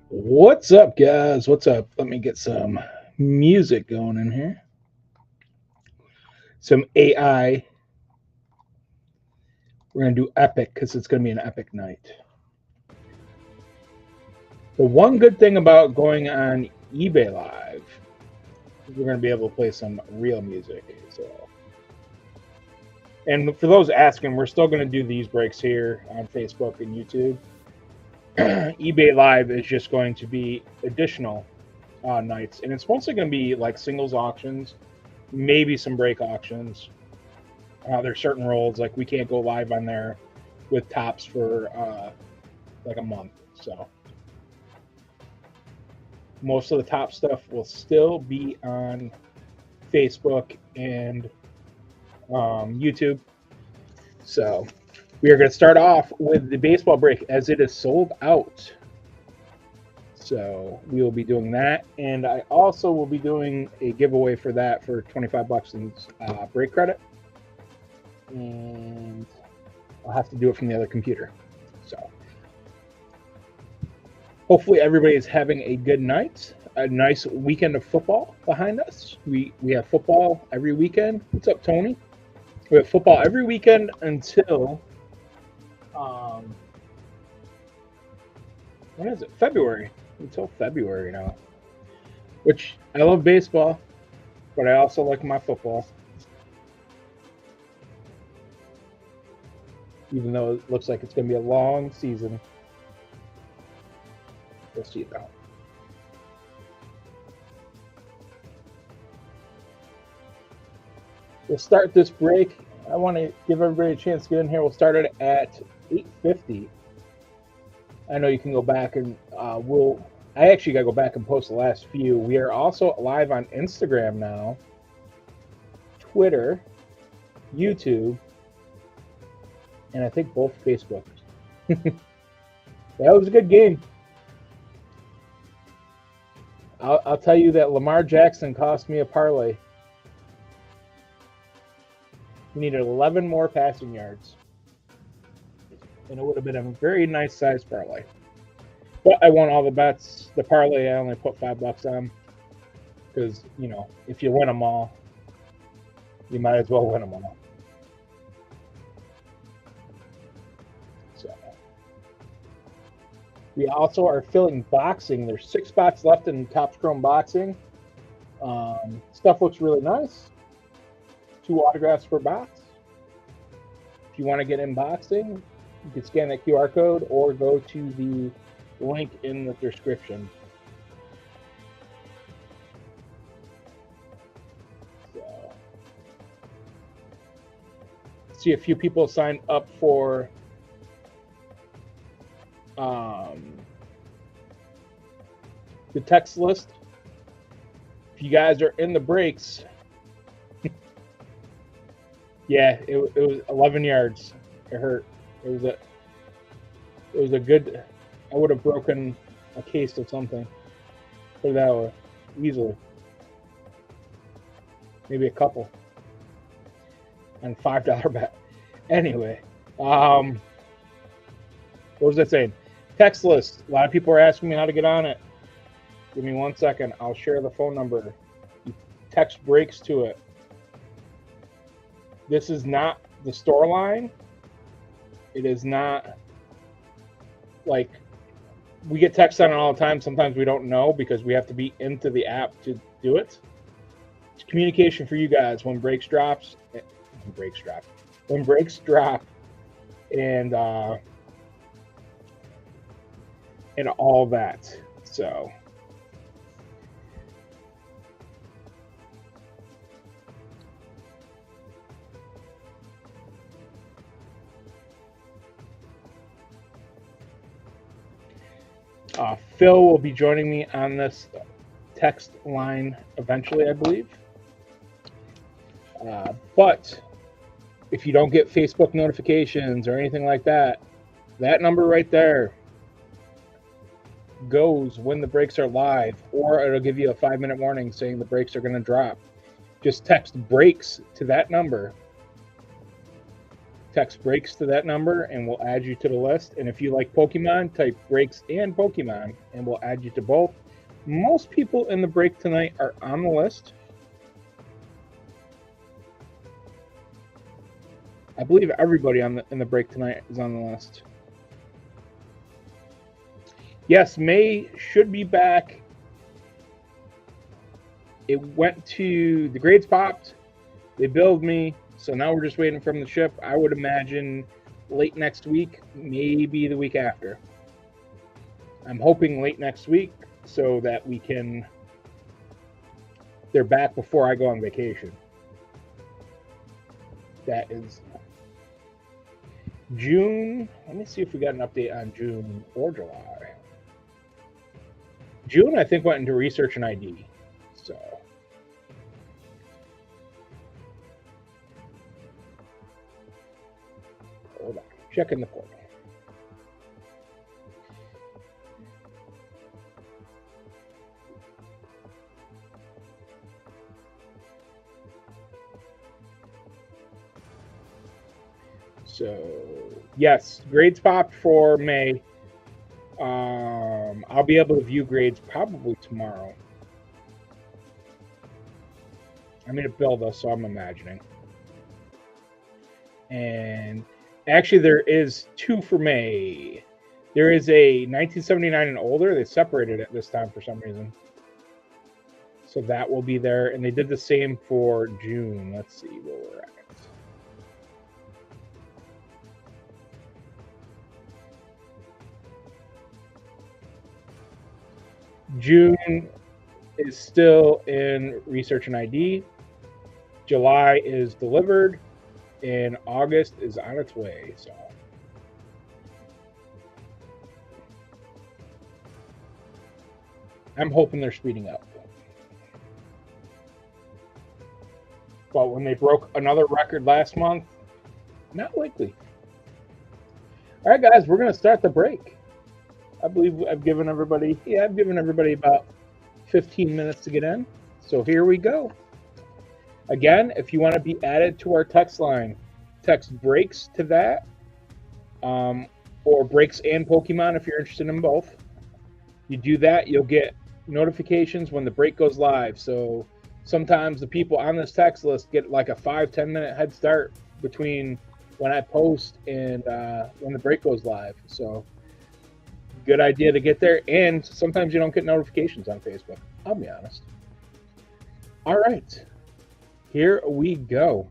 What's up, guys? What's up? Let me get some music going in here. Some AI. We're going to do epic because it's going to be an epic night. The one good thing about going on eBay Live is we're going to be able to play some real music. So, and for those asking, we're still going to do these breaks here on Facebook and YouTube. eBay Live is just going to be additional nights, and it's mostly going to be like singles auctions, maybe some break auctions. There's certain roles like we can't go live on there with tops for like a month, so most of the top stuff will still be on Facebook and YouTube. So we are going to start off with the baseball break as it is sold out. So we will be doing that, and I also will be doing a giveaway for that for $25 in break credit, and I'll have to do it from the other computer. So hopefully everybody is having a good night, a nice weekend of football behind us. We have football every weekend. What's up, Tony? We have football every weekend until when is it? February. Until February now. Which I love baseball, but I also like my football. Even though it looks like it's going to be a long season. We'll see it now. We'll start this break. I want to give everybody a chance to get in here. We'll start it at 8:50. I know you can go back and I actually got to go back and post the last few. We are also live on Instagram now, Twitter, YouTube, and I think both Facebook. That was a good game. I'll tell you that Lamar Jackson cost me a parlay. He needed 11 more passing yards, and it would have been a very nice size parlay. But I won all the bets. The parlay I only put $5 on because, you know, if you win them all, you might as well win them all. So we also are filling boxing. There's 6 spots left in Topps Chrome boxing. Stuff looks really nice. 2 autographs per box. If you want to get in boxing, you can scan that QR code or go to the link in the description. So, see a few people signed up for the text list. If you guys are in the breaks, yeah, it was 11 yards. It hurt. It was a good. I would have broken a case of something. Put it that way, easily. Maybe a couple. And $5 bet. Anyway, what was I saying? Text list. A lot of people are asking me how to get on it. Give me 1 second. I'll share the phone number. You text breaks to it. This is not the store line. It is not like we get text on it all the time. Sometimes we don't know because we have to be into the app to do it. It's communication for you guys when breaks drop, and all that. So Phil will be joining me on this text line eventually, I believe. But if you don't get Facebook notifications or anything like that, that number right there goes when the breaks are live, or it'll give you a 5-minute warning saying the breaks are going to drop. Just text breaks to that number. Text breaks to that number and we'll add you to the list. And if you like Pokemon, type breaks and Pokemon and we'll add you to both. Most people in the break tonight are on the list. I believe everybody in the break tonight is on the list. Yes, May should be back. It went to the grades popped. They billed me, so now we're just waiting from the ship. I would imagine late next week, maybe the week after. I'm hoping late next week so that they're back before I go on vacation. That is June. Let me see if we got an update on June or July. June, I think, went into research and ID. So hold on, checking the portal. So yes, grades popped for May. I'll be able to view grades probably tomorrow. I'm going to build us, so I'm imagining. And actually, there is 2 for May. There is a 1979 and older. They separated it this time for some reason. So that will be there. And they did the same for June. Let's see where we're at. June is still in research and ID. July is delivered, and August is on its way. So I'm hoping they're speeding up. But when they broke another record last month, not likely. All right, guys, we're going to start the break. I believe I've given everybody about 15 minutes to get in. So here we go. Again, if you want to be added to our text line, text breaks to that, or breaks and Pokemon if you're interested in both. You do that, you'll get notifications when the break goes live. So sometimes the people on this text list get like a 5-10 minute head start between when I post and when the break goes live. So good idea to get there. And sometimes you don't get notifications on Facebook, I'll be honest. All right, here we go.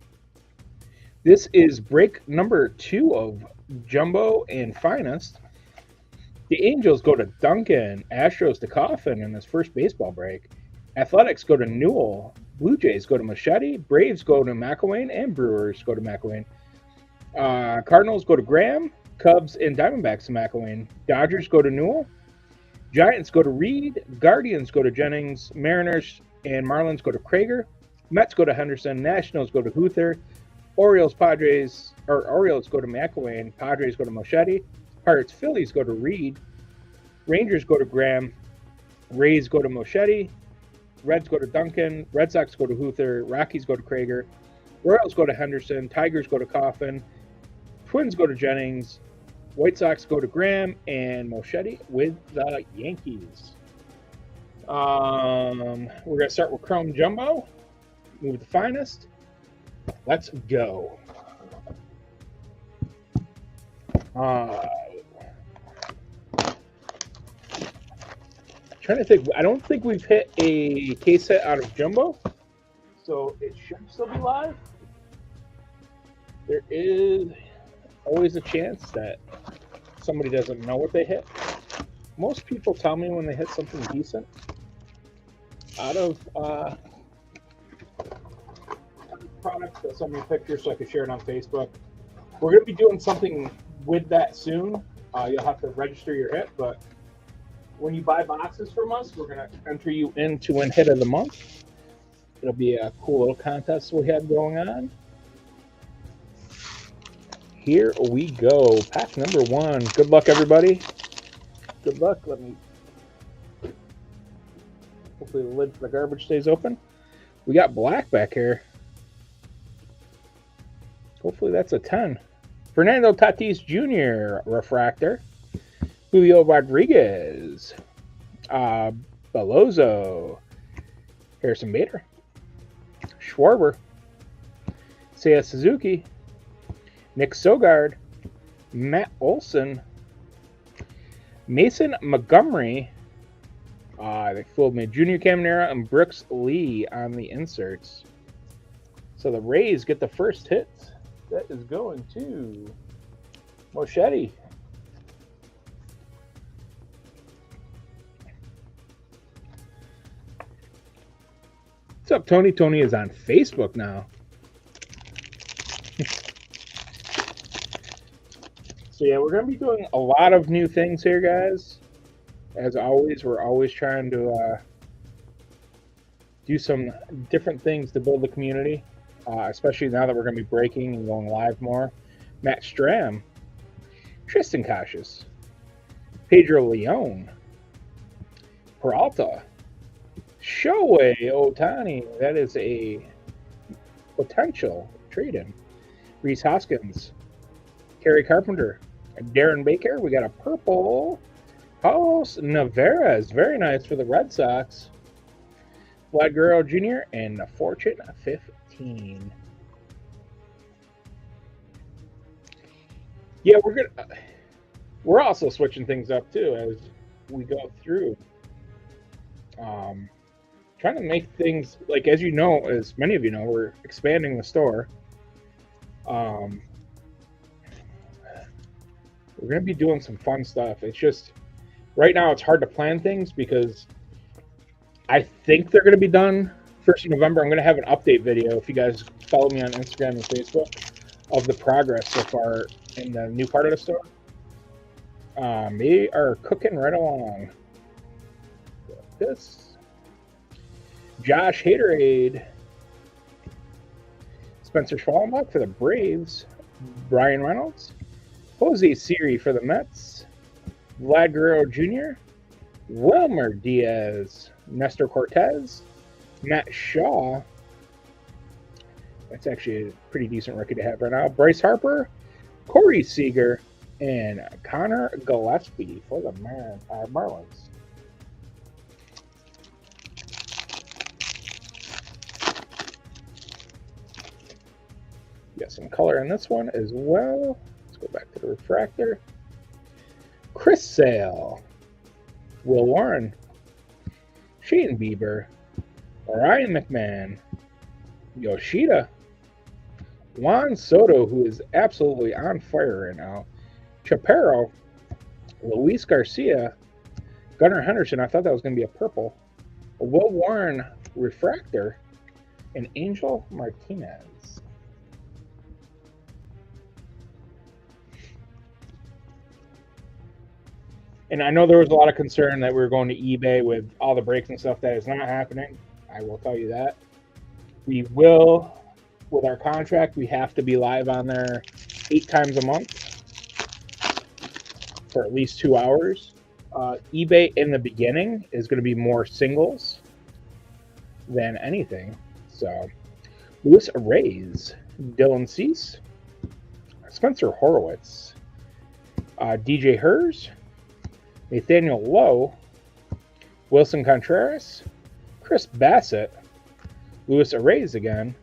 This is break number 2 of Jumbo and Finest. The Angels go to Duncan, Astros to Coffin in his first baseball break. Athletics go to Newell, Blue Jays go to Machete, Braves go to McElwain, and Brewers go to McElwain. Cardinals go to Graham, Cubs and Diamondbacks to McElwain. Dodgers go to Newell. Giants go to Reed. Guardians go to Jennings. Mariners and Marlins go to Krager. Mets go to Henderson. Nationals go to Huther. Orioles go to McElwain. Padres go to Machete. Pirates Phillies go to Reed. Rangers go to Graham. Rays go to Machete. Reds go to Duncan. Red Sox go to Huther. Rockies go to Krager. Royals go to Henderson. Tigers go to Coffin. Twins go to Jennings. White Sox go to Graham, and Machete with the Yankees. We're going to start with Chrome Jumbo. Move the Finest. Let's go. Trying to think. I don't think we've hit a case hit out of Jumbo, so it should still be live. There is always a chance that somebody doesn't know what they hit. Most people tell me when they hit something decent out of products. That send me a picture so I can share it on Facebook. We're going to be doing something with that soon. You'll have to register your hit, but when you buy boxes from us, we're going to enter you into win hit of the month. It'll be a cool little contest we have going on. Here we go. Pack number 1. Good luck, everybody. Good luck. Hopefully the lid for the garbage stays open. We got black back here. Hopefully that's a 10. Fernando Tatis Jr. refractor. Julio Rodriguez. Belozo, Harrison Bader, Schwarber, Seiya Suzuki, Nick Sogard, Matt Olson, Mason Montgomery. They fooled me. Junior Caminera and Brooks Lee on the inserts. So the Rays get the first hit. That is going to Moschetti. What's up, Tony? Tony is on Facebook now. So yeah, we're going to be doing a lot of new things here, guys. As always, we're always trying to do some different things to build the community, especially now that we're going to be breaking and going live more. Matt Stram, Tristan Cassius, Pedro Leon, Peralta, Shohei Ohtani. That is a potential trade-in. Reese Hoskins, Kerry Carpenter, Darren Baker. We got a purple. Carlos Navarez, very nice for the Red Sox. Vlad Guerrero Jr. and Fortune 15. Yeah, we're also switching things up too as we go through. Trying to make things like, as you know, as many of you know, we're expanding the store. We're going to be doing some fun stuff. It's just right now it's hard to plan things because I think they're going to be done 1st of November. I'm going to have an update video, if you guys follow me on Instagram and Facebook, of the progress so far in the new part of the store. They are cooking right along. This Josh Haderade, Spencer Schwallenbach for the Braves, Brian Reynolds, Jose Siri for the Mets, Vlad Guerrero Jr., Wilmer Diaz, Nestor Cortez, Matt Shaw. That's actually a pretty decent rookie to have right now. Bryce Harper, Corey Seager, and Connor Gillespie for the Marlins. Got some color in this one as well. Let's go back to the refractor. Chris Sale, Will Warren, Shane Bieber, Ryan McMahon, Yoshida, Juan Soto, who is absolutely on fire right now, Chaparro, Luis Garcia, Gunnar Henderson. I thought that was going to be a purple. A Will Warren refractor, and Angel Martinez. And I know there was a lot of concern that we were going to eBay with all the breaks and stuff. That is not happening. I will tell you that. We will, with our contract, we have to be live on there 8 times a month for at least 2 hours. eBay in the beginning is going to be more singles than anything. So, Luis Arrays, Dylan Cease, Spencer Horowitz, DJ Hers, Nathaniel Lowe, Wilson Contreras, Chris Bassett, Luis Arrays again,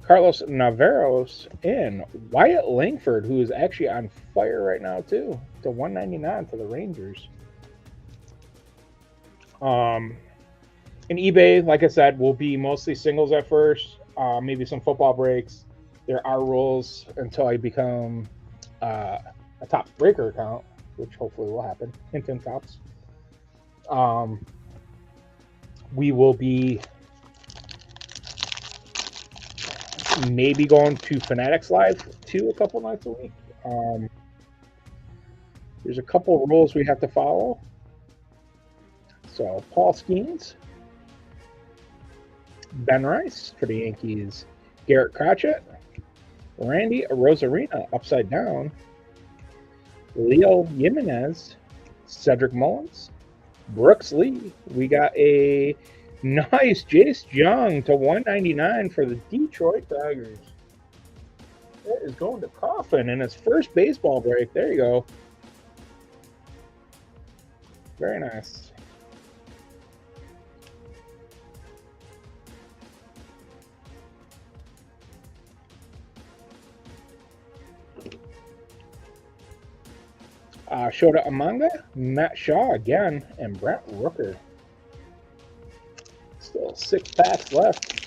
Carlos Navarros, and Wyatt Langford, who is actually on fire right now too, to 199 for the Rangers. And eBay, like I said, will be mostly singles at first, maybe some football breaks. There are rules until I become a top breaker account, which hopefully will happen. Hint, hint, tops. We will be maybe going to Fanatics Live too a couple nights a week. There's a couple rules we have to follow. So Paul Skeens, Ben Rice for the Yankees, Garrett Crotchet, Randy Rosarina upside down, Leo Jimenez, Cedric Mullins, Brooks Lee. We got a nice Jace Jung to 199 for the Detroit Tigers. That is going to Coffin in his first baseball break. There you go. Very nice. Shota Amanga, Matt Shaw again, and Brent Rooker. Still 6 packs left.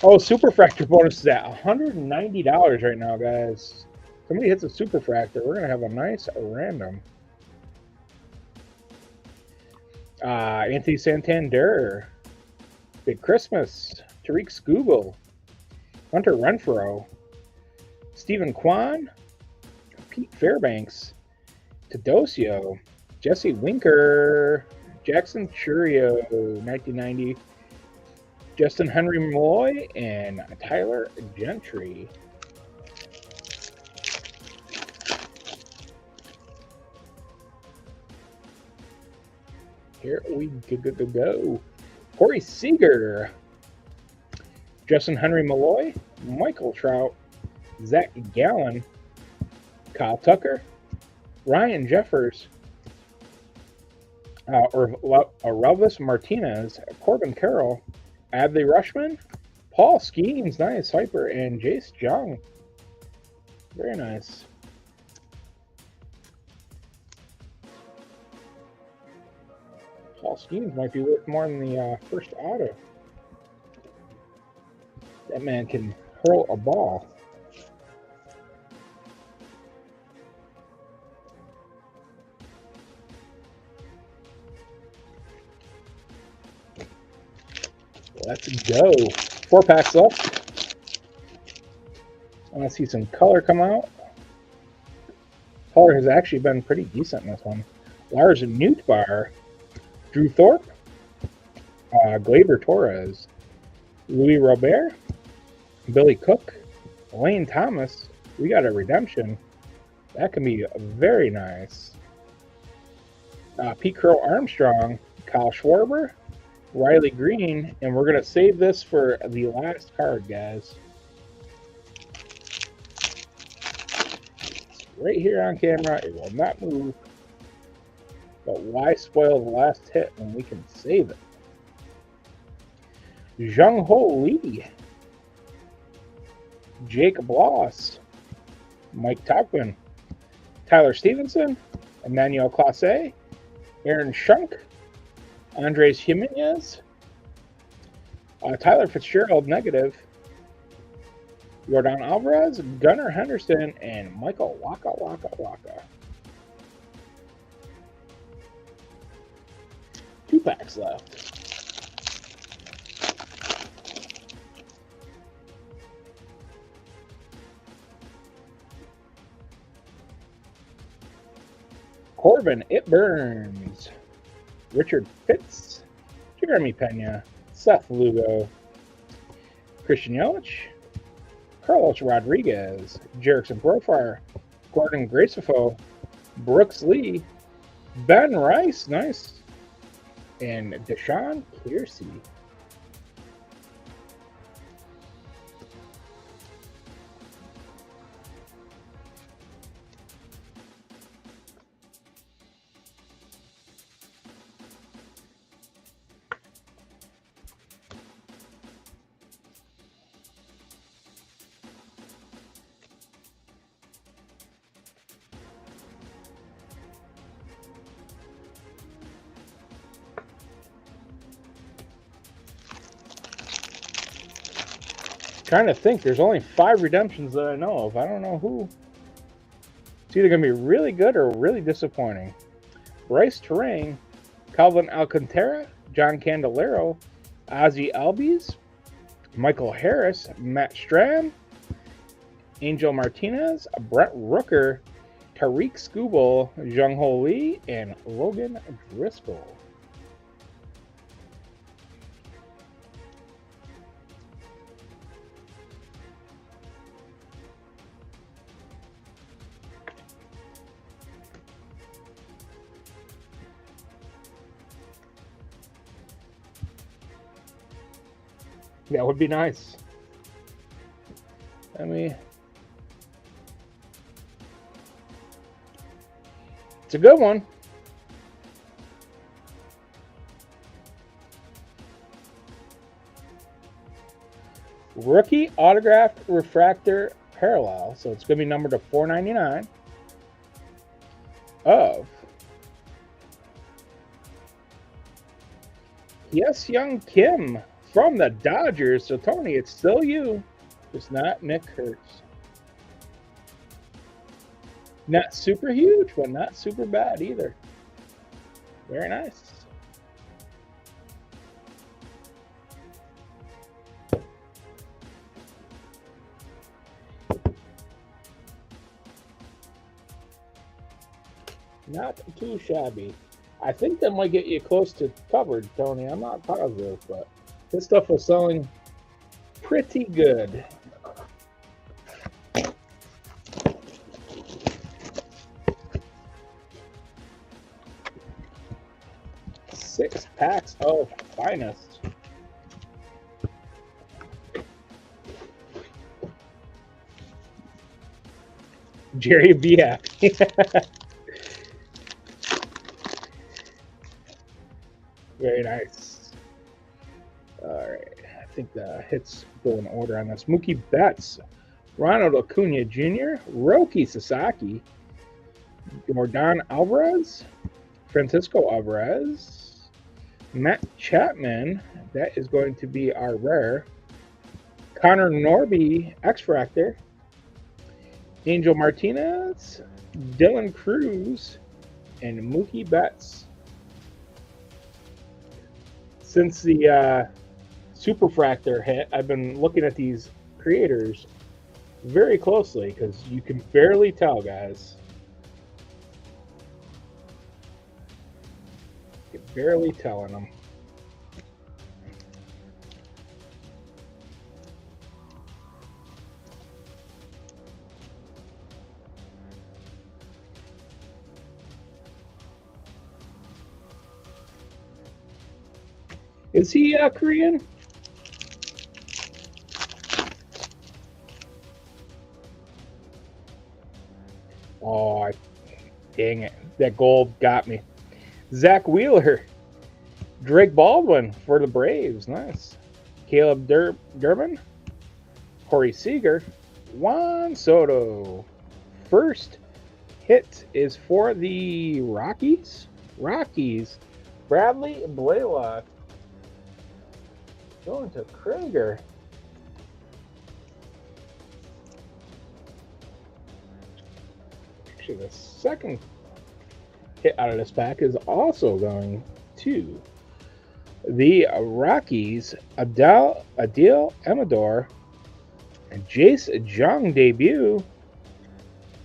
Oh, Superfractor bonus is at $190 right now, guys. Somebody hits a Superfractor, we're going to have a nice random. Anthony Santander, Big Christmas, Tariq Skubal, Hunter Renfroe, Stephen Kwan, Pete Fairbanks, Tadosio, Jesse Winker, Jackson Churio, 1990, Justin Henry Malloy, and Tyler Gentry. Here we go. Corey Seager, Justin Henry Malloy, Michael Trout, Zach Gallen, Kyle Tucker, Ryan Jeffers, Relvis Martinez, Corbin Carroll, Adley Rushman, Paul Skeens, nice, Hyper, and Jace Jung. Very nice. Paul Skeens might be worth more than the first auto. That man can hurl a ball. Let's go. 4 packs left. I want to see some color come out. Color has actually been pretty decent in this one. Lars Nootbaar, Drew Thorpe, Gleyber Torres, Louis Robert, Billy Cook, Lane Thomas. We got a redemption. That can be very nice. Pete Crow Armstrong, Kyle Schwarber, Riley Green, and we're going to save this for the last card, guys. Right here on camera, it will not move. But why spoil the last hit when we can save it? Jung Ho Lee, Jake Bloss, Mike Tauquin, Tyler Stevenson, Emmanuel Classe, Aaron Schunk, Andres Jimenez, Tyler Fitzgerald, negative, Jordan Alvarez, Gunnar Henderson, and Michael Waka. 2 packs left. Corbin, It Burns, Richard Pitts, Jeremy Pena, Seth Lugo, Christian Yelich, Carlos Rodriguez, Jerickson Profile, Gordon Graceful, Brooks Lee, Ben Rice, nice, and Deshaun Piercy. Trying to think, there's only 5 redemptions that I know of. I don't know who. It's either going to be really good or really disappointing. Bryce Terang, Calvin Alcantara, John Candelero, Ozzy Albies, Michael Harris, Matt Strahm, Angel Martinez, Brent Rooker, Tariq Skubal, Jung Ho Lee, and Logan Driscoll. That would be nice. It's a good one. Rookie autographed refractor parallel. So it's going to be numbered to 499. of Yes Young Kim from the Dodgers. So, Tony, it's still you. It's not Nick Kurtz. Not super huge, but not super bad either. Very nice. Not too shabby. I think that might get you close to covered, Tony. I'm not positive, but this stuff was selling pretty good. Six packs of finest. Jerry be happy. Very nice. All right. I think the hits go in order on this. Mookie Betts, Ronald Acuna Jr., Roki Sasaki, Jordan Alvarez, Francisco Alvarez, Matt Chapman. That is going to be our rare. Connor Norby, X-Fractor, Angel Martinez, Dylan Cruz, and Mookie Betts. Since the Superfractor hit, I've been looking at these creators very closely because you can barely tell, guys. You can barely tell in them. Is he Korean? Oh, dang it. That gold got me. Zach Wheeler. Drake Baldwin for the Braves. Nice. Caleb Durbin. Corey Seager. Juan Soto. First hit is for the Rockies. Bradley Blaylock. Going to Krieger. Actually, the second hit out of this pack is also going to the Rockies. Adil Amador and Jace Jung debut.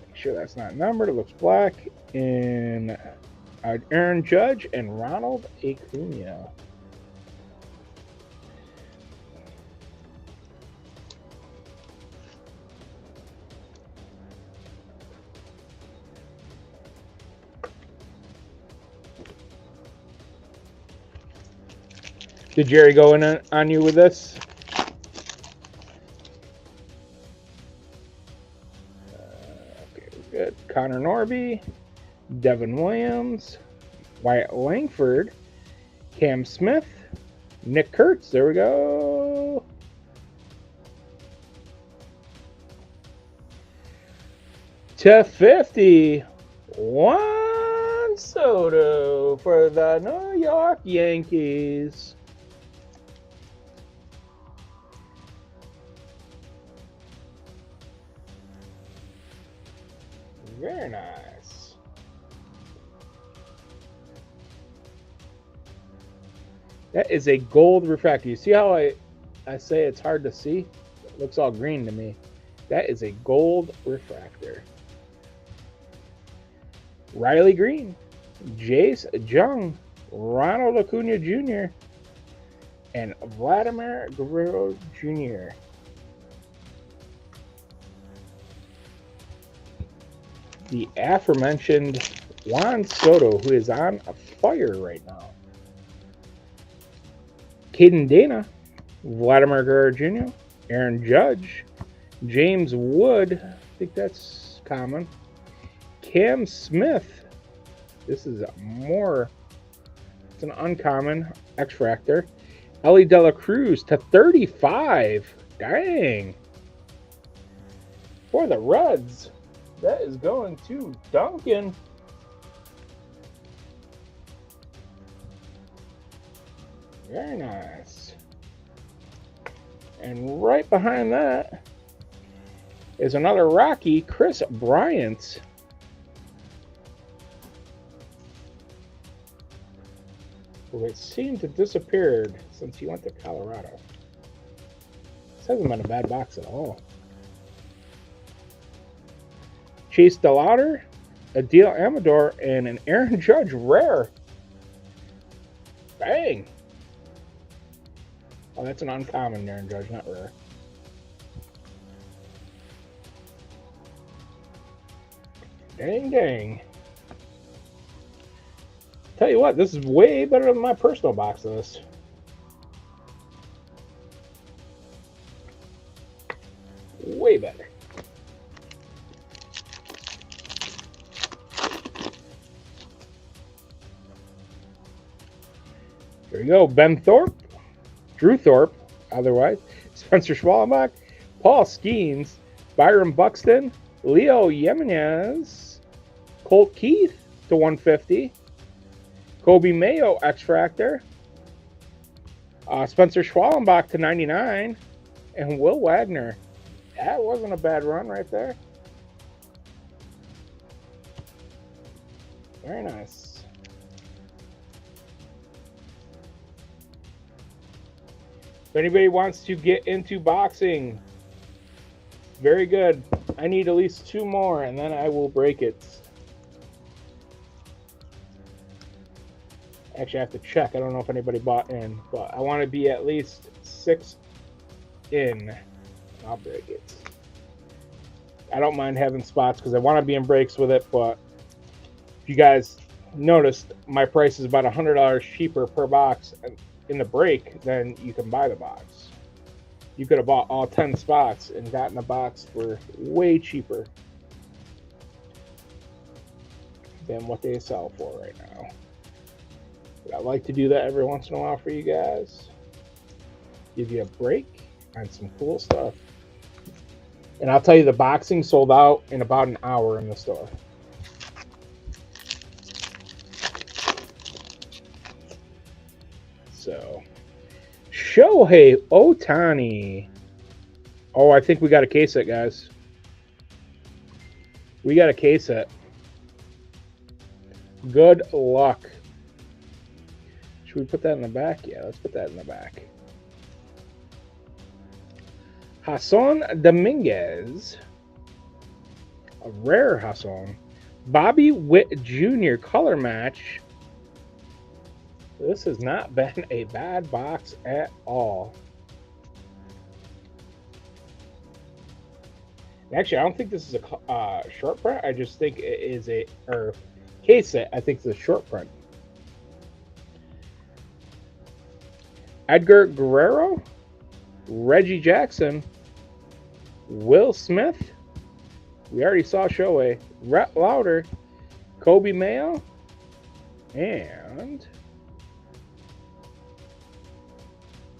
Make sure that's not numbered. It looks black. In Aaron Judge and Ronald Acuna. Did Jerry go in on you with this? Okay, good. Connor Norby, Devin Williams, Wyatt Langford, Cam Smith, Nick Kurtz. There we go. /50. Juan Soto for the New York Yankees. Very nice. That is a gold refractor. You see how I say it's hard to see? It looks all green to me. That is a gold refractor. Riley Green, Jace Jung, Ronald Acuna Jr., and Vladimir Guerrero Jr. The aforementioned Juan Soto, who is on fire right now. Caden Dana, Vladimir Guerrero Jr., Aaron Judge, James Wood, I think that's common. Cam Smith, this is it's an uncommon X-Fractor. Ellie De La Cruz /35. Dang. For the Reds, that is going to Duncan. Very nice. And right behind that is another Rocky, Chris Bryant. Who it seemed to have disappeared since he went to Colorado. This hasn't been a bad box at all. Chase DeLauder, Adil Amador, and an Aaron Judge rare. Bang! Oh, that's an uncommon Aaron Judge, not rare. Dang, dang. Tell you what, this is way better than my personal box of this. Way better. There you go. Ben Thorpe, Drew Thorpe, otherwise, Spencer Schwallenbach, Paul Skeens, Byron Buxton, Leo Jimenez, Colt Keith to 150, Kobe Mayo X-Fractor, Spencer Schwallenbach to 99, and Will Wagner. That wasn't a bad run right there. Very nice. If anybody wants to get into boxing, very good. I need at least 2 more, and then I will break it. Actually, I have to check. I don't know if anybody bought in, but I want to be at least 6 in. I'll break it. I don't mind having spots because I want to be in breaks with it, but if you guys noticed, my price is about $100 cheaper per box in the break than you can buy the box. You could have bought all 10 spots and gotten a box for way cheaper than what they sell for right now. But I like to do that every once in a while for you guys. Give you a break on some cool stuff. And I'll tell you, the boxing sold out in about an hour in the store. So, Shohei Ohtani. Oh, I think we got a case set, guys. We got a case set. Good luck. Should we put that in the back? Yeah, let's put that in the back. Hassan Dominguez. A rare Hassan. Bobby Witt Jr. color match. This has not been a bad box at all. Actually, I don't think this is a short print. I just think it is a case set. I think it's a short print. Edgar Guerrero, Reggie Jackson, Will Smith. We already saw Shohei. Rhett Lauder, Kobe Mayo, and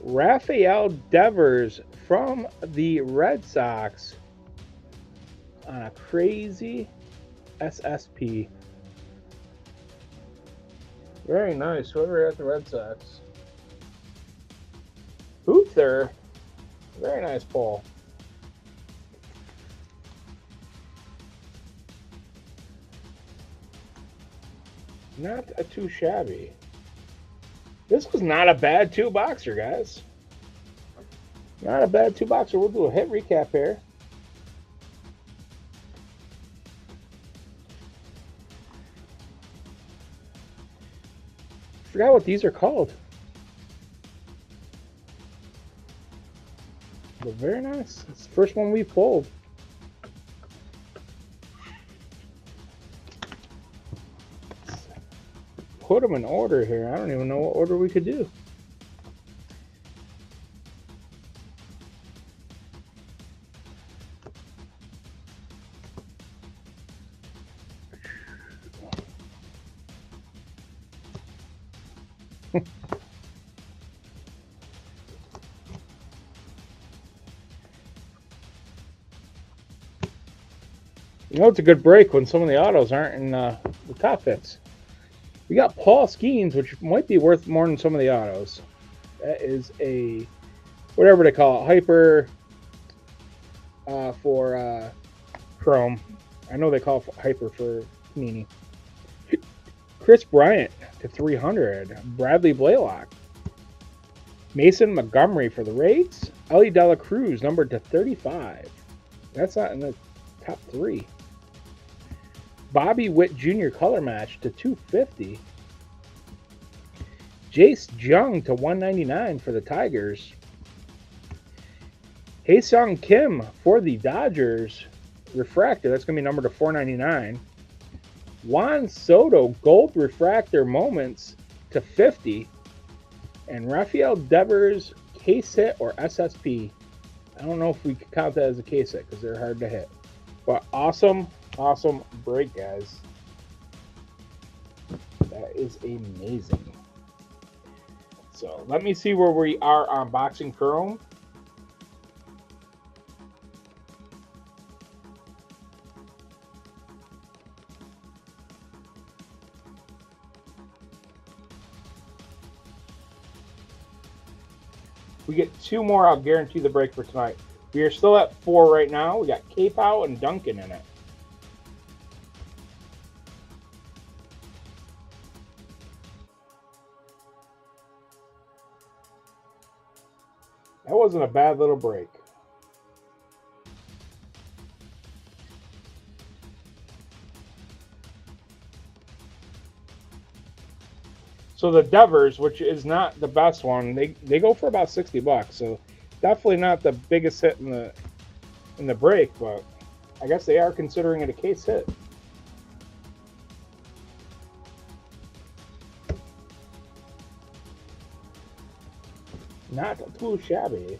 Rafael Devers from the Red Sox on a crazy SSP. Very nice. Whoever at the Red Sox. Hoop there. Very nice pull. Not too shabby. This was not a bad 2-boxer, guys. Not a bad 2-boxer. We'll do a hit recap here. Forgot what these are called. But very nice. It's the first one we pulled. Put them in order here. I don't even know what order we could do. You know, it's a good break when some of the autos aren't in the top hits. We got Paul Skeens, which might be worth more than some of the autos. That is a whatever they call it, hyper for Chrome. I know they call it hyper for Panini. Chris Bryant to 300. Bradley Blaylock. Mason Montgomery for the Rays. Ellie De La Cruz, numbered to 35. That's not in the top 3. Bobby Witt Jr. color match to 250. Jace Jung to 199 for the Tigers. Haesung Kim for the Dodgers. Refractor, that's going to be numbered to 499. Juan Soto gold refractor moments to 50. And Rafael Devers case hit or SSP. I don't know if we could count that as a case hit because they're hard to hit. But awesome break, guys. That is amazing. So let me see where we are on Boxing Chrome. We get 2 more, I'll guarantee the break for tonight. We are still at 4 right now. We got K-Pow and Duncan in it. That wasn't a bad little break. So the Devers, which is not the best one, they go for about $60. So definitely not the biggest hit in the break, but I guess they are considering it a case hit. Not too shabby.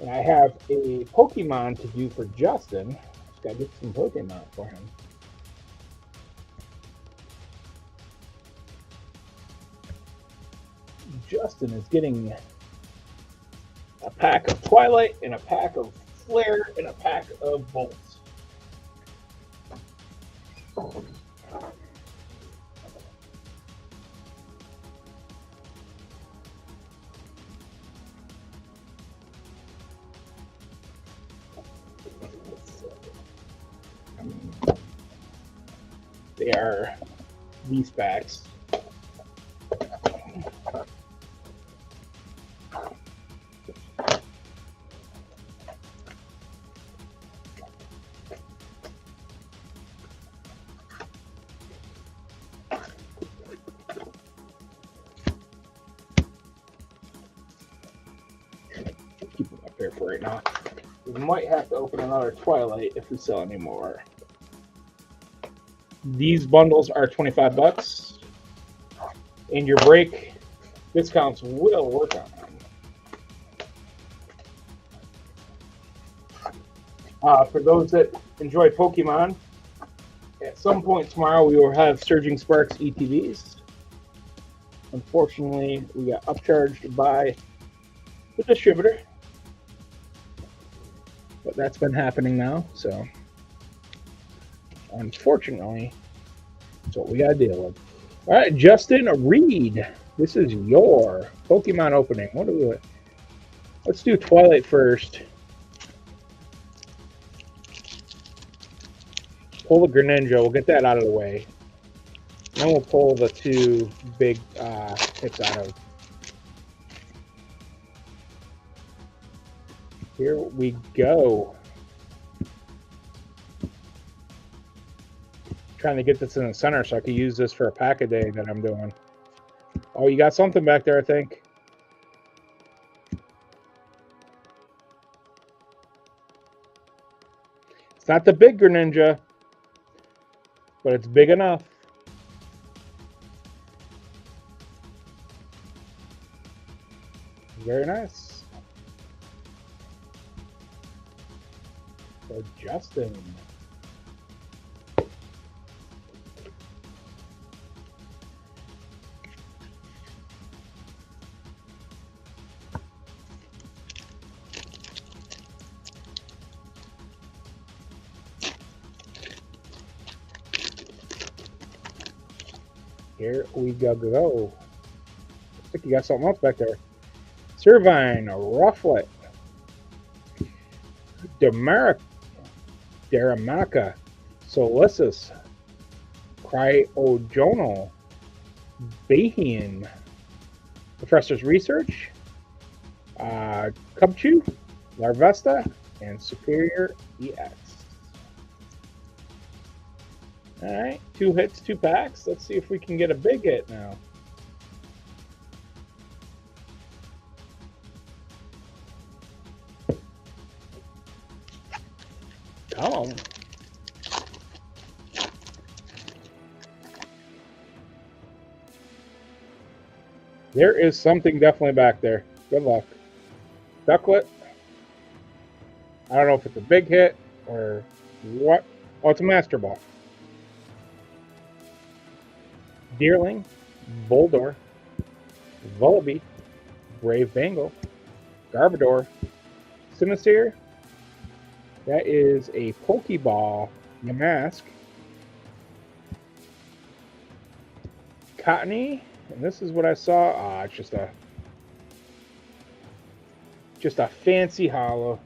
And I have a Pokemon to do for Justin. Just gotta get some Pokemon for him. Justin is getting a pack of Twilight and a pack of Flare and a pack of Bolts. They are these packs. Keep them up there for right now. We might have to open another Twilight if we sell any more. These bundles are $25, and your break discounts will work on them. For those that enjoy Pokemon, at some point tomorrow we will have Surging Sparks ETBs. Unfortunately, we got upcharged by the distributor, but that's been happening now, so unfortunately, that's what we got to deal with. All right, Justin Reed, this is your Pokemon opening. What do we? Let's do Twilight first. Pull the Greninja. We'll get that out of the way. Then we'll pull the 2 big hits out of. Here we go. Trying to get this in the center so I can use this for a pack a day that I'm doing. Oh, you got something back there, I think. It's not the big Greninja, but it's big enough. Very nice. So Justin. Here we go. Looks like you got something else back there. Servine, Rufflet, Daramaca, Solissus, Cryojonal, Bahian, Professor's Research, Cubchew, Larvesta, and Superior EX. Alright, 2 hits, 2 packs. Let's see if we can get a big hit now. Come on. There is something definitely back there. Good luck. Ducklet. I don't know if it's a big hit or what. Oh, it's a Master Ball. Deerling, Boldor, Vullaby, Brave Bengal, Garbodor, Sinister. That is a Pokeball Yamask. Cottony, and this is what I saw. It's just a fancy hollow.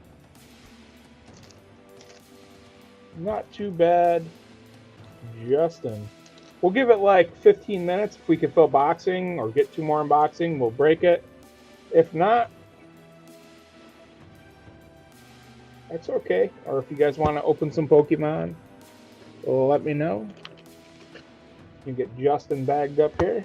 Not too bad. Justin. We'll give it like 15 minutes. If we can fill boxing or get 2 more unboxing, we'll break it. If not, that's okay. Or if you guys want to open some Pokemon, let me know. You can get Justin bagged up here.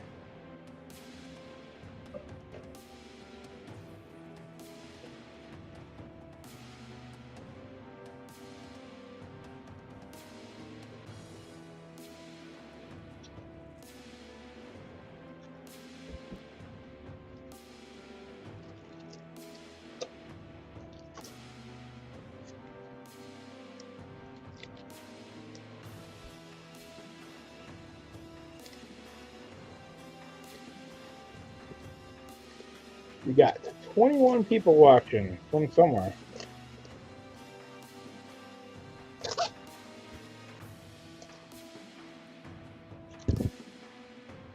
We got 21 people watching from somewhere.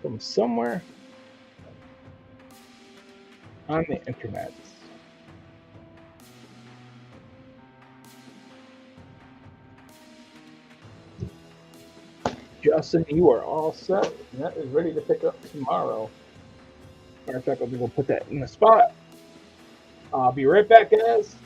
From somewhere on the internet. Justin, you are all set, and that is ready to pick up tomorrow. Matter of fact, I think we'll put that in the spot. I'll be right back, guys.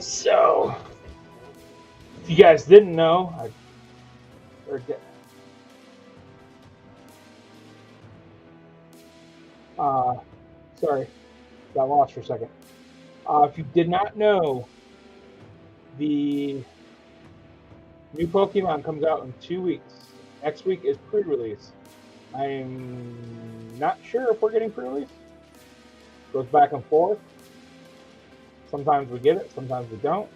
So, if you guys didn't know, sorry, got lost for a second. If you did not know, the new Pokemon comes out in 2 weeks. Next week is pre-release. I'm not sure if we're getting pre-release. Goes back and forth. Sometimes we get it, sometimes we don't.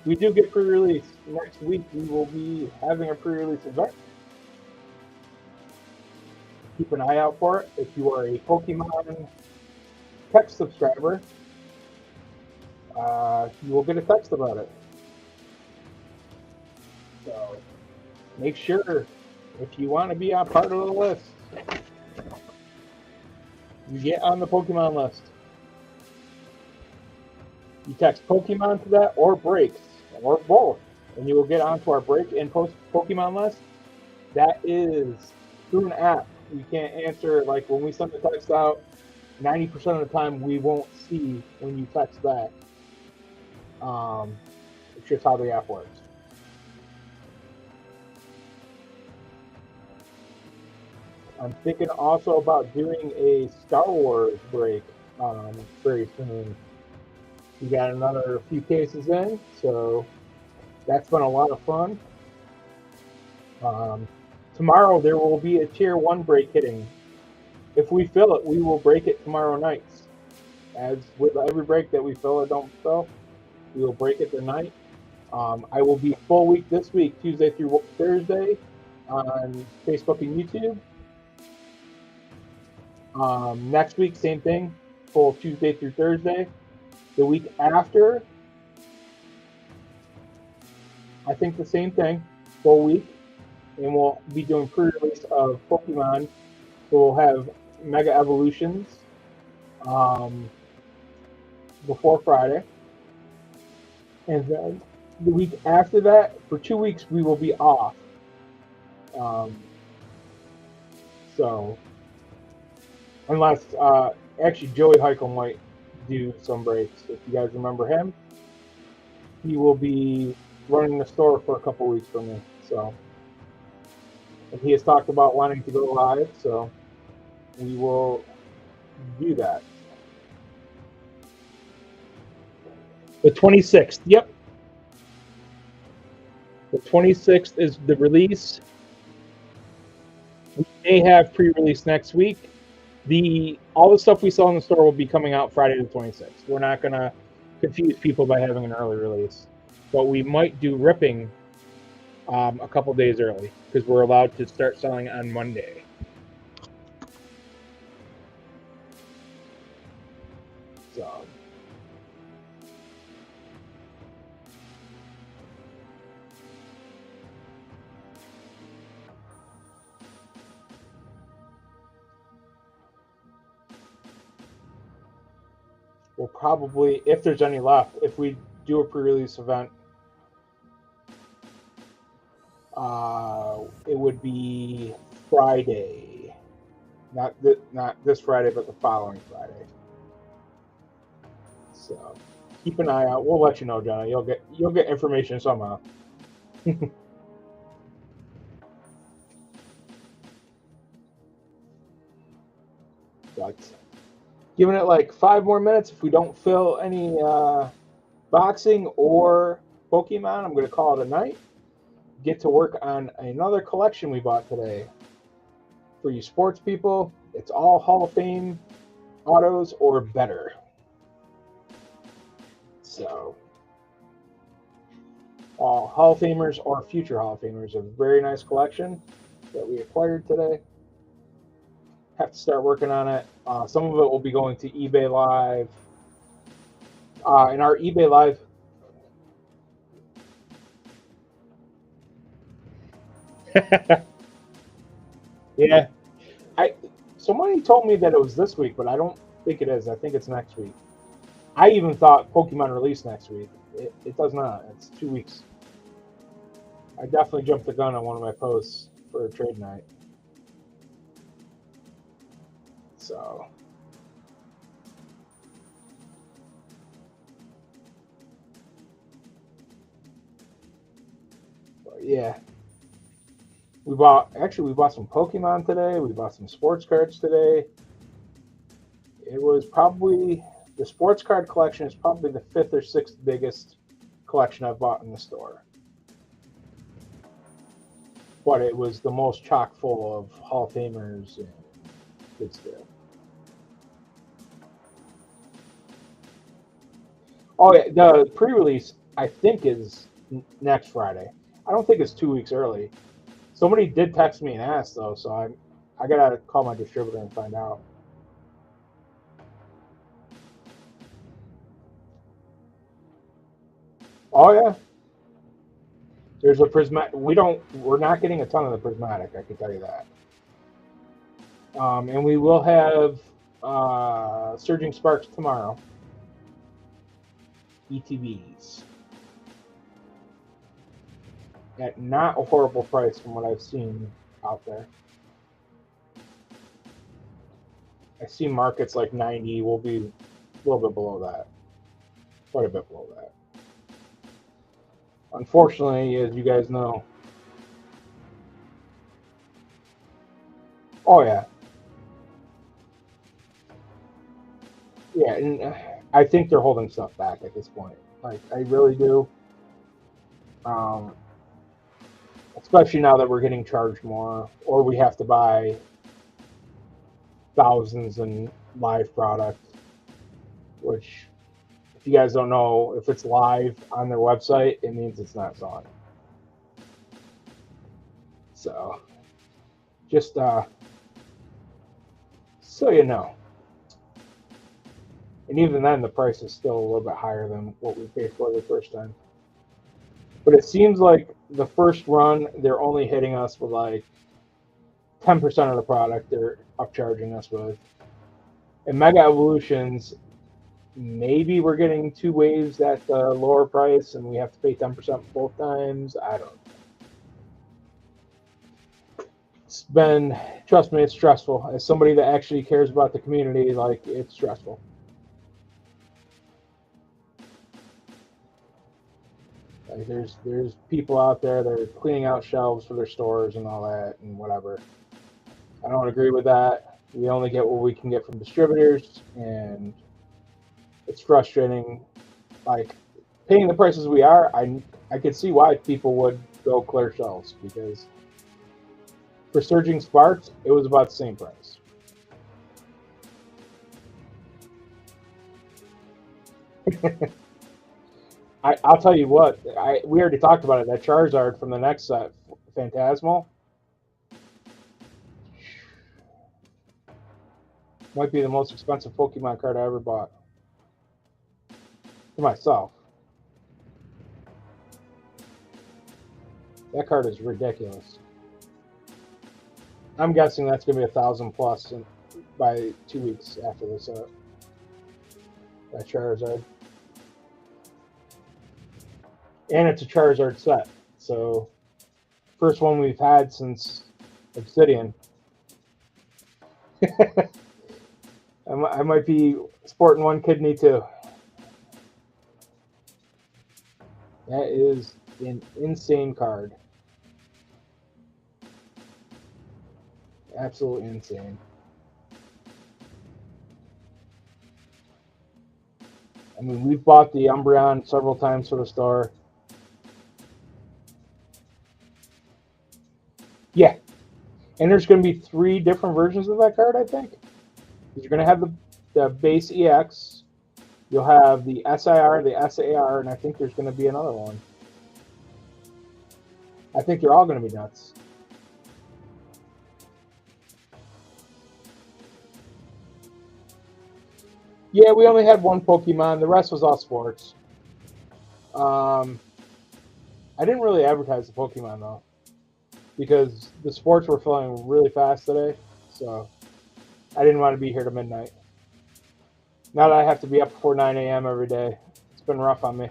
We do get pre-release. Next week we will be having a pre-release event. Keep an eye out for it. If you are a Pokemon text subscriber, you will get a text about it. So make sure, if you want to be on part of the list, you get on the Pokemon list. You text Pokemon to that or breaks or both, and you will get onto our break and post Pokemon list. That is through an app. We can't answer, like when we send the text out, 90% of the time we won't see when you text back. It's just how the app works. I'm thinking also about doing a Star Wars break very soon. We got another few cases in, so that's been a lot of fun. Tomorrow there will be a tier 1 break hitting. If we fill it, we will break it tomorrow night. As with every break that we fill or don't fill, we will break it tonight. I will be full week this week, Tuesday through Thursday, on Facebook and YouTube. Next week, same thing, full Tuesday through Thursday. The week after, I think the same thing, full week. And we'll be doing pre-release of Pokemon. So we'll have Mega Evolutions before Friday. And then the week after that, for 2 weeks, we will be off. So, unless, actually, Joey Heichel might do some breaks. If you guys remember him, he will be running the store for a couple weeks for me. So, and he has talked about wanting to go live, so we will do that. The 26th, yep. The 26th is the release. We may have pre-release next week. All the stuff we sell in the store will be coming out Friday the 26th. We're not going to confuse people by having an early release. But we might do ripping a couple days early because we're allowed to start selling on Monday. So, we'll probably, if there's any left, if we do a pre-release event, it would be Friday, not this Friday, but the following Friday. So keep an eye out. We'll let you know, Johnny. You'll get information somehow. But giving it like 5 more minutes. If we don't fill any boxing or Pokemon, I'm going to call it a night. Get to work on another collection we bought today. For you sports people, it's all Hall of Fame autos or better. So, all Hall of Famers or future Hall of Famers. A very nice collection that we acquired today. Have to start working on it. Some of it will be going to eBay Live. In our eBay Live, yeah. Somebody told me that it was this week, but I don't think it is. I think it's next week. I even thought Pokemon released next week. It does not. It's 2 weeks. I definitely jumped the gun on one of my posts for a trade night. So, but yeah. We bought some Pokemon today. We bought some sports cards today. It was probably, the sports card collection is probably the 5th or 6th biggest collection I've bought in the store. But it was the most chock full of Hall of Famers and good stuff. Oh, yeah, the pre-release I think is next Friday. I don't think it's 2 weeks early. Somebody did text me and ask though, so I gotta call my distributor and find out. Oh yeah, there's a prismatic. We're not getting a ton of the prismatic. I can tell you that. And we will have surging sparks tomorrow. ETBs at not a horrible price from what I've seen out there. I see markets like 90 will be a little bit below that, quite a bit below that. Unfortunately, as you guys know, oh yeah, yeah, and I think they're holding stuff back at this point. Like I really do, um, especially now that we're getting charged more, or we have to buy thousands in live product. Which, if you guys don't know, if it's live on their website, it means it's not selling. So, just so you know. And even then, the price is still a little bit higher than what we paid for the first time. But it seems like the first run, they're only hitting us with like 10% of the product they're upcharging us with. And Mega Evolutions, maybe we're getting two waves at the lower price and we have to pay 10% both times. I don't know. It's been, trust me, it's stressful. As somebody that actually cares about the community, like, it's stressful. Like, there's people out there that are cleaning out shelves for their stores and all that and whatever. I don't agree with that. We only get what we can get from distributors, and it's frustrating. Like paying the prices we are, I could see why people would go clear shelves because for Surging Sparks, it was about the same price. I'll tell you what, we already talked about it. That Charizard from the next set, Phantasmal, might be the most expensive Pokemon card I ever bought for myself. That card is ridiculous. I'm guessing that's going to be 1,000 plus by 2 weeks after this. That Charizard, and it's a Charizard set, so first one we've had since Obsidian. I might be sporting one kidney too. That is an insane card. Absolutely insane. I mean, we've bought the Umbreon several times for the store. Yeah. And there's going to be 3 different versions of that card, I think. You're going to have the base EX, you'll have the SIR, the SAR, and I think there's going to be another one. I think they're all going to be nuts. Yeah, we only had one Pokemon. The rest was all sports. I didn't really advertise the Pokemon though, because the sports were filling really fast today. So I didn't want to be here to midnight. Now that I have to be up before 9 a.m. every day, it's been rough on me.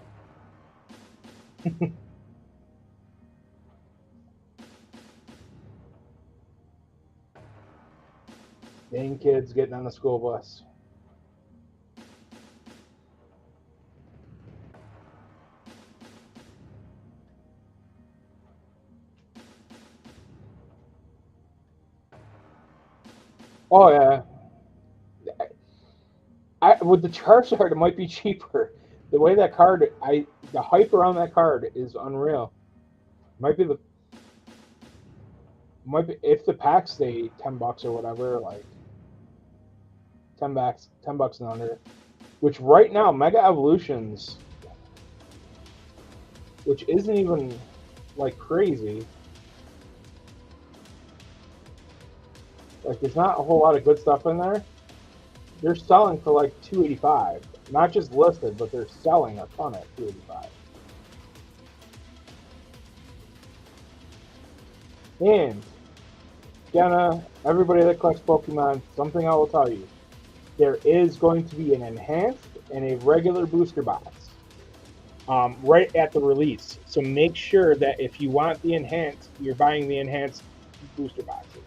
Dang kids getting on the school bus. Oh yeah, with the Charizard it might be cheaper. The way that card, the hype around that card is unreal. Might be the might be if the packs stay $10 or whatever, like 10 bucks and under. which right now Mega Evolutions, which isn't even like crazy. Like there's not a whole lot of good stuff in there. They're selling for like 285. Not just listed, but they're selling a ton at 285. And Jenna, everybody that collects Pokemon, something I will tell you. There is going to be an enhanced and a regular booster box right at the release. So make sure that if you want the enhanced, you're buying the enhanced booster boxes.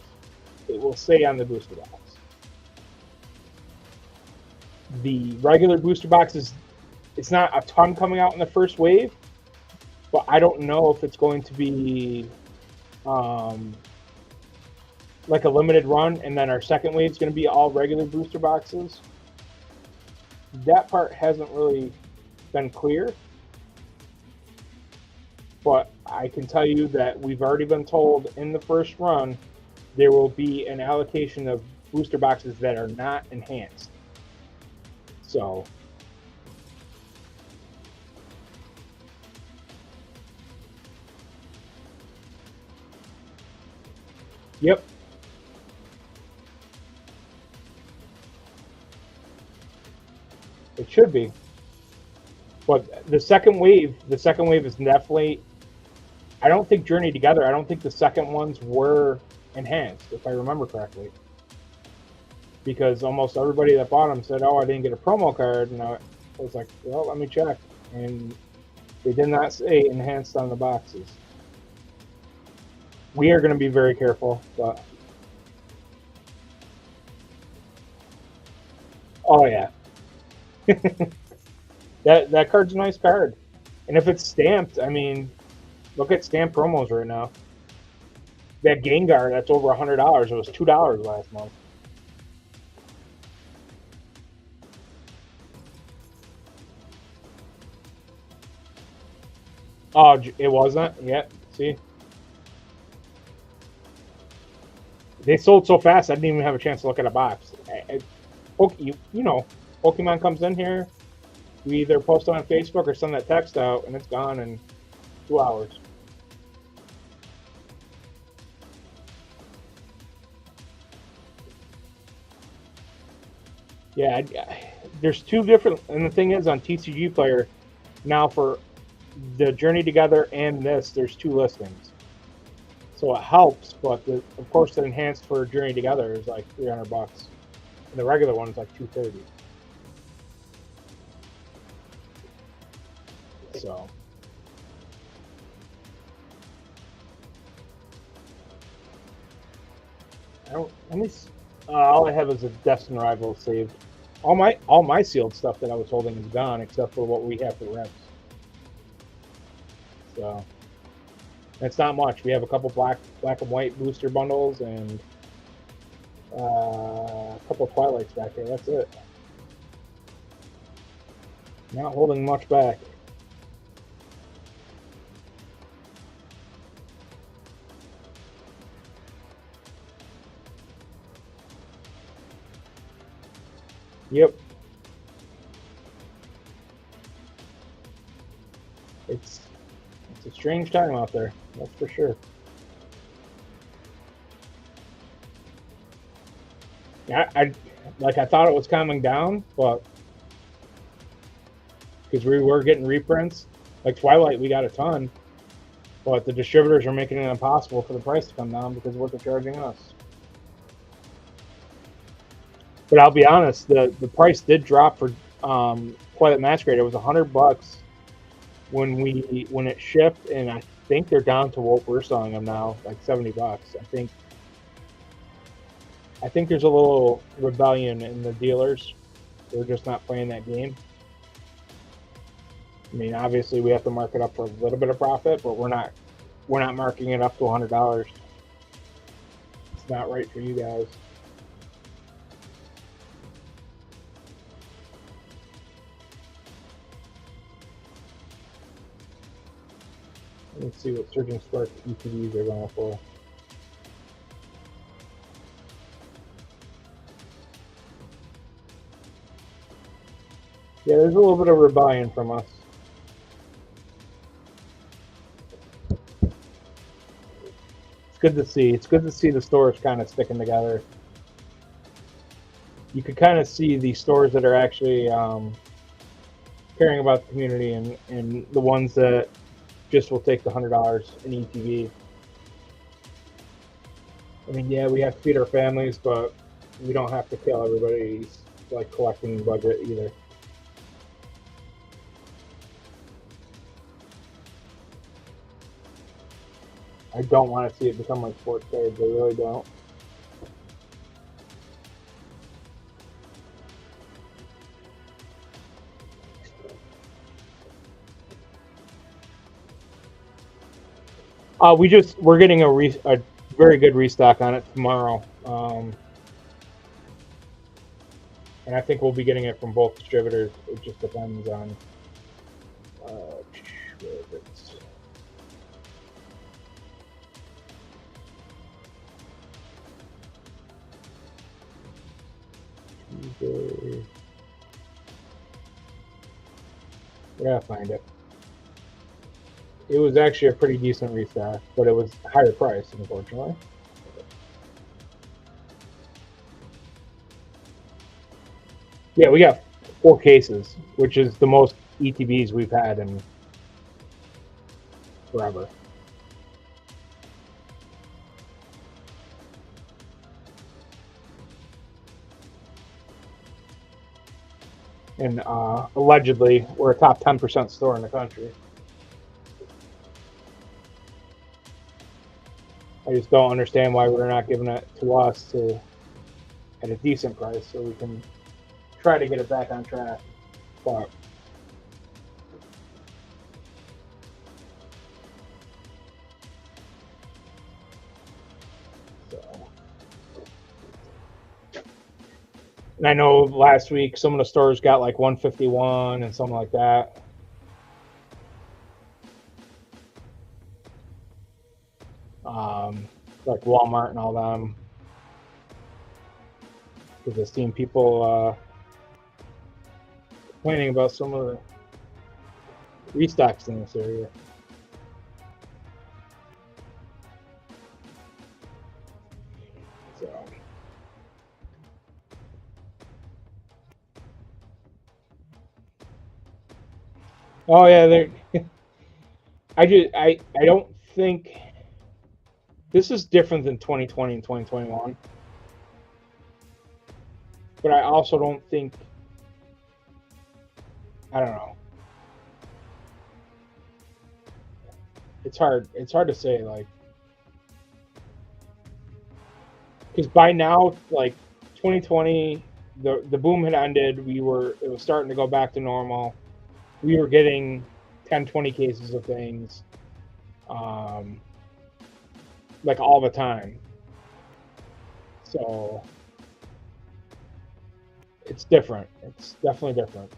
It will say on the booster box. The regular booster boxes, it's not a ton coming out in the first wave, but I don't know if it's going to be like a limited run, and then our second wave is going to be all regular booster boxes. That part hasn't really been clear, but I can tell you that we've already been told in the first run there will be an allocation of booster boxes that are not enhanced. So yep. It should be. But the second wave is definitely, I don't think Journey Together, I don't think the second ones were enhanced, if I remember correctly. Because almost everybody that bought them said, oh, I didn't get a promo card. And I was like, well, let me check. And they did not say enhanced on the boxes. We are going to be very careful, but oh yeah. That card's a nice card. And if it's stamped, I mean, look at stamped promos right now. That Gengar, that's over $100. It was $2 last month. Oh, it wasn't? Yeah, see? They sold so fast, I didn't even have a chance to look at a box. You know, Pokemon comes in here, we either post it on Facebook or send that text out, and it's gone in 2 hours. Yeah, there's two different, and the thing is on TCG Player, now for the Journey Together and this, there's 2 listings. So it helps, but of course the enhanced for Journey Together is like $300. And the regular one is like $230. So I don't. Let me. All I have is a Destin Rival saved. All my sealed stuff that I was holding is gone, except for what we have for reps. So it's not much. We have a couple black and white booster bundles and a couple of Twilights back here. That's it. Not holding much back. Yep. It's a strange time out there, that's for sure. I thought it was calming down, but because we were getting reprints, like Twilight, we got a ton, but the distributors are making it impossible for the price to come down because of what they're charging us. But I'll be honest, the price did drop for Twilight Masquerade. It was $100 when it shipped, and I think they're down to what we're selling them now, like $70. I think there's a little rebellion in the dealers. They're just not playing that game. I mean, obviously we have to mark it up for a little bit of profit, but we're not marking it up to $100. It's not right for you guys. Let's see what Surging Spark ETDs are going for. Yeah, there's a little bit of rebellion from us. It's good to see. It's good to see the stores kind of sticking together. You could kind of see the stores that are actually caring about the community and the ones that just will take the $100 in ETV. I mean, yeah, we have to feed our families, but we don't have to kill everybody's like collecting budget either. I don't want to see it become like sports cards. I really don't. We're getting a very good restock on it tomorrow, and I think we'll be getting it from both distributors. It just depends on where it's. Tuesday. We gotta find it. It was actually a pretty decent restock, but it was higher price, unfortunately. Yeah, we got 4 cases, which is the most ETBs we've had in forever. And allegedly, we're a top 10% store in the country. I just don't understand why we're not giving it to us at a decent price so we can try to get it back on track. But so. And I know last week some of the stores got like 151 and something like that. Like Walmart and all them. Because I've seen people complaining about some of the restocks in this area. So. Oh yeah, I don't think this is different than 2020 and 2021. But I also don't think, I don't know. It's hard to say, like, because by now, like 2020, the boom had ended. It was starting to go back to normal. We were getting 10, 20 cases of things, like all the time. So it's different. It's definitely different.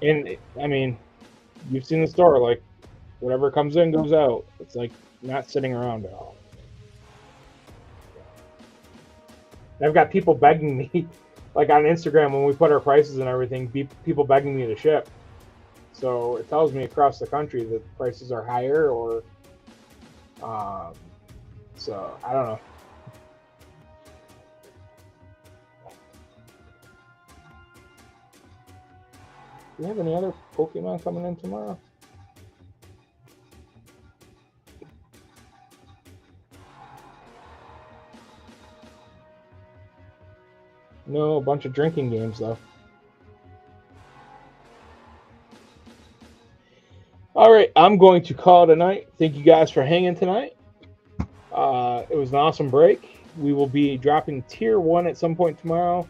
And I mean, you've seen the store, like whatever comes in goes out. It's like not sitting around at all. And I've got people begging me, like on Instagram when we put our prices and everything, people begging me to ship. So it tells me across the country that prices are higher, or so I don't know. Do you have any other Pokemon coming in tomorrow? No, a bunch of drinking games though. All right, I'm going to call it a night. Thank you guys for hanging tonight. It was an awesome break. We will be dropping tier 1 at some point tomorrow.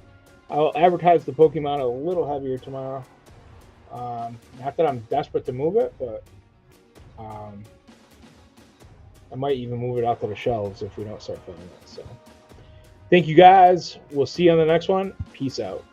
I'll advertise the Pokemon a little heavier tomorrow. Not that I'm desperate to move it, but I might even move it out to the shelves if we don't start filling it. So, thank you guys. We'll see you on the next one. Peace out.